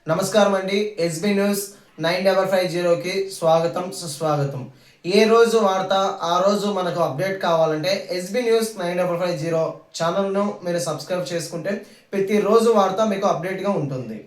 నమస్కారం అండి. SB news 9550కి స్వాగతం సుస్వాగతం. ఏ రోజు వార్త ఆ రోజు మనకు అప్డేట్ కావాలంటే ఎస్బీ న్యూస్ 9550 ఛానల్ను మీరు సబ్స్క్రైబ్ చేసుకుంటే ప్రతిరోజు వార్త మీకు అప్డేట్గా ఉంటుంది.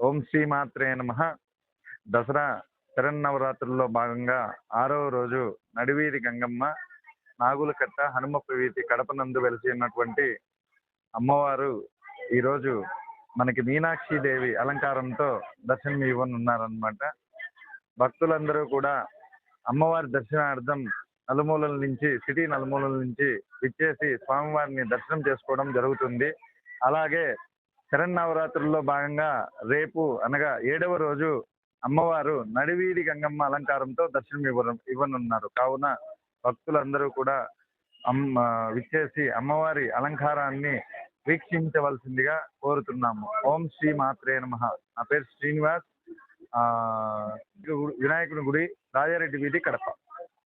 ఓం శ్రీ మాత్రే నమః. దసరా శరన్నవరాత్రుల్లో భాగంగా 6వ రోజు నడివీధి గంగమ్మ నాగులకట్ట హనుమప్ప వీధి కడప నందు వెలిసి ఉన్నటువంటి అమ్మవారు ఈరోజు మనకి మీనాక్షిదేవి అలంకారంతో దర్శనం ఇవ్వనున్నారనమాట. భక్తులందరూ కూడా అమ్మవారి దర్శనార్థం నలుమూలల నుంచి సిటీ నలుమూలల నుంచి విచ్చేసి స్వామివారిని దర్శనం చేసుకోవడం జరుగుతుంది. అలాగే శరన్నవరాత్రుల్లో భాగంగా రేపు అనగా 7వ రోజు అమ్మవారు నడివీధి గంగమ్మ అలంకారంతో దర్శనం ఇవ్వనున్నారు. కావున భక్తులందరూ కూడా విచ్చేసి అమ్మవారి అలంకారాన్ని వీక్షించవలసిందిగా కోరుతున్నాము. ఓం శ్రీ మాత్రే నమః. నా పేరు శ్రీనివాస్, వినాయకుని గుడి, రాజారెడ్డి వీధి, కడప.